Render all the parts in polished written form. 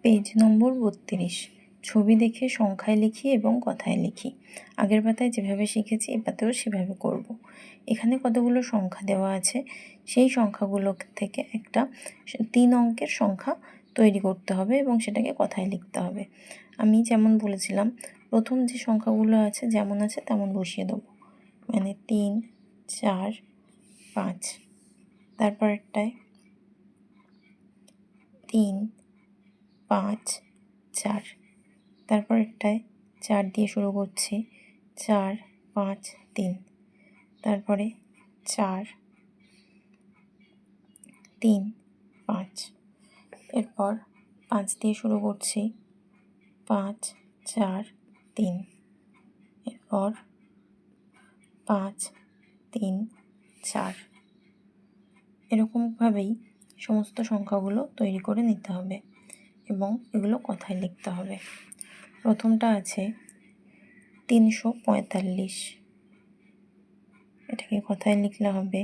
Page নম্বর 32। ছবি দেখে সংখ্যায় লিখি এবং কথায় লিখি। আগের পাতায় যেভাবে শিখেছি এ পাতাও সেভাবে করব। এখানে কতগুলো সংখ্যা দেওয়া আছে, সেই সংখ্যাগুলো থেকে একটা 3 অঙ্কের সংখ্যা তৈরি করতে হবে এবং সেটাকে কথায় লিখতে হবে। আমি যেমন বলেছিলাম, প্রথম যে সংখ্যাগুলো আছে যেমন আছে তেমন বসিয়ে দেবো, মানে 3, 4, 5। তারপরেরটায় 3, 5, 4। তারপরেরটায় 4 দিয়ে শুরু করছি, 4, 5, 3। তারপরে 4, 3, 5। এরপর 5 দিয়ে শুরু করছি, 5, 4, 3। এরপর 5, 3, 4। এরকমভাবেই সমস্ত সংখ্যাগুলো তৈরি করে নিতে হবে এবং এগুলো কথায় লিখতে হবে। প্রথমটা আছে 345। এটাকে কথায় লিখলে হবে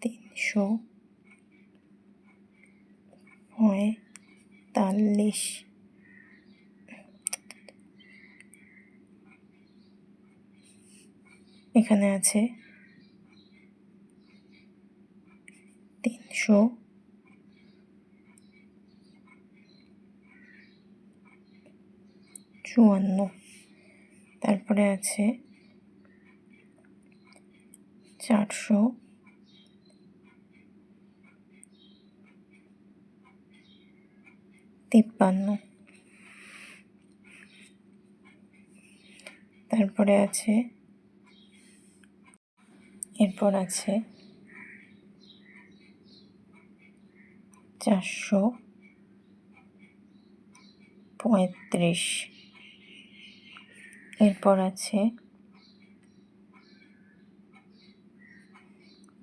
345। এখানে আছে 354। তারপরে আছে 453। তারপরে আছে, এরপর আছে 435। এরপর আছে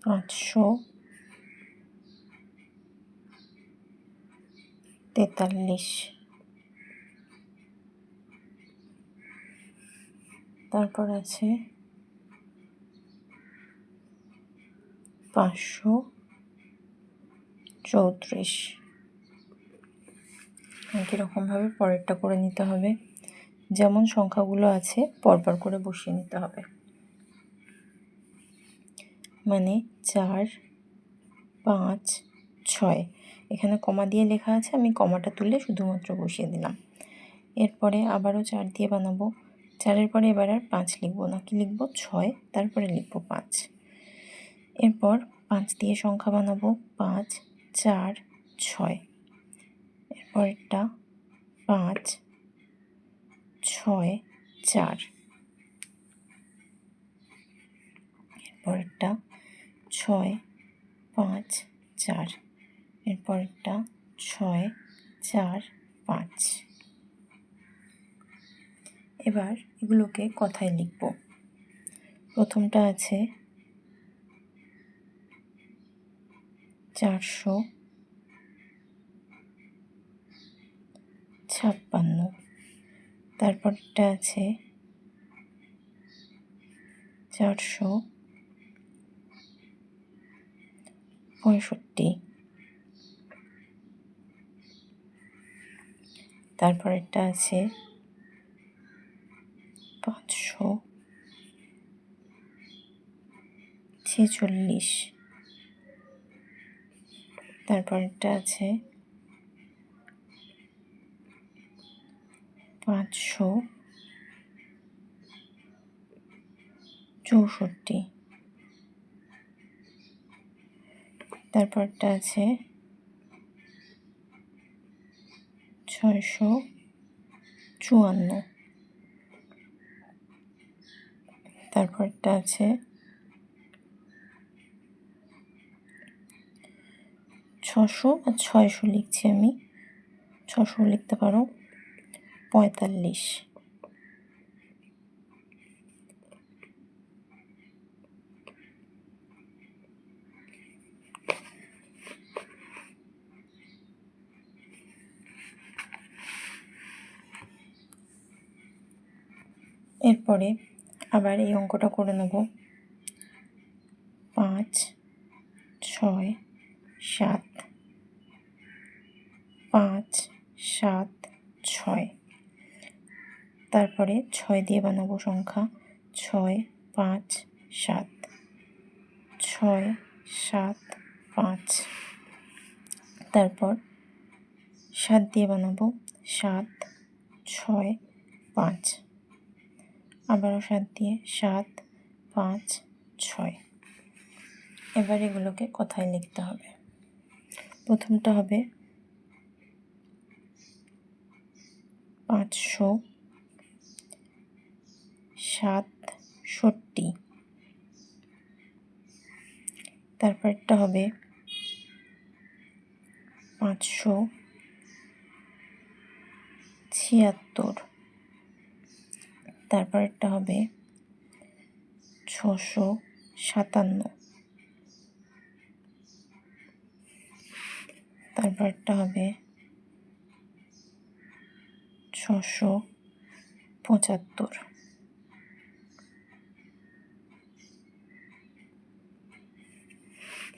543। তারপর আছে 534। একই রকমভাবে পরেরটা করে নিতে হবে, যেমন সংখ্যাগুলো আছে পরপর করে বসিয়ে নিতে হবে। মানে 4, 5, 6। এখানে কমা দিয়ে লেখা আছে, আমি কমাটা তুলে শুধুমাত্র বসিয়ে দিলাম। এরপরে আবারও 4 দিয়ে বানাবো। 4-এর পরে এবার আর 5 লিখবো না, কি লিখবো 6, তারপরে লিখবো 5। এরপর 5 দিয়ে সংখ্যা বানাবো, 5, 4, 6। এরপরটা 5, 6, 4। এরপরটা 6, 5, 4। এরপরটা 6, 4, 5। এবার এগুলোকে কথায় লিখব। প্রথমটা আছে 456। তারপরটা আছে 465। তারপরেরটা আছে 546। তারপরেরটা আছে 564। তারপরটা আছে 654। তারপরটা আছে 600 বা 600 লিখছি আমি, 600 লিখতে পারো, 45। এরপরে আবার এই অঙ্কটা করে নেব। 5, 6, 7। 5 7 6। তারপরে 6 দিয়ে বানাবো সংখ্যা 6 5 7, 6 7 5। তারপর 7 দিয়ে বানাবো 7 6 5, আবারও 7 দিয়ে 7 5 6। এবার এগুলোকে কথায় লিখতে হবে। প্রথমটা হবে 567। তারপরটা হবে 576। তারপরটা হবে 657। তারপরটা হবে 675।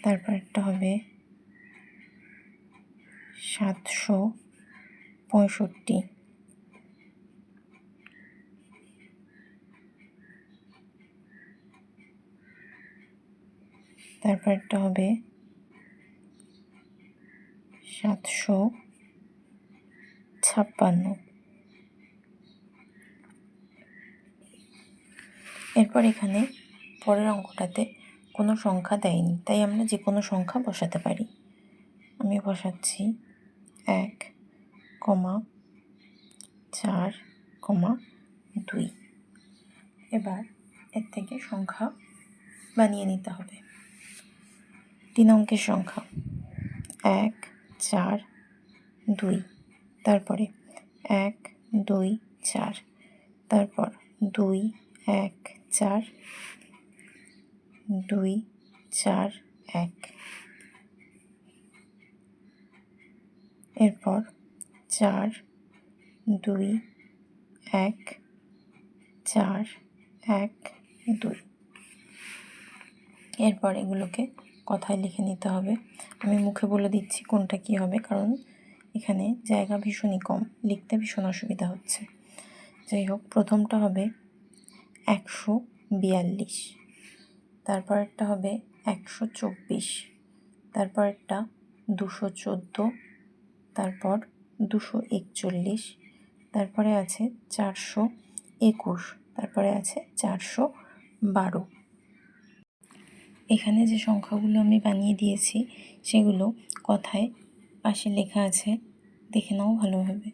তারপরটা হবে 765। তারপরটা হবে 756। এরপর এখানে পরের অঙ্কটাতে কোনো সংখ্যা দেয়নি, তাই আমরা যে কোনো সংখ্যা বসাতে পারি। আমি বসাচ্ছি 1, 4, 2। এবার এর থেকে সংখ্যা বানিয়ে নিতে হবে। 3 অঙ্কের সংখ্যা 1 4 2। তারপরে 1 2 4। তারপর 2 1 4 2 4 1। এরপর 4 2 1 4 1 2। এরপর এগুলোকে কথায় লিখে নিতে হবে। আমি মুখে বলে দিচ্ছি কোনটা কি হবে, কারণ এখানে জায়গা ভীষণই কম, লিখতে ভীষণ অসুবিধা হচ্ছে। যাই হোক, প্রথমটা হবে 142। তারপরেরটা হবে 124। তারপরেরটা 214। তারপর 241। তারপরে আছে 421। তারপরে আছে 412। এখানে যে সংখ্যাগুলো আমি বানিয়ে দিয়েছি সেগুলো কথায় পাশে লেখা আছে, দেখে নাও ভালোভাবে।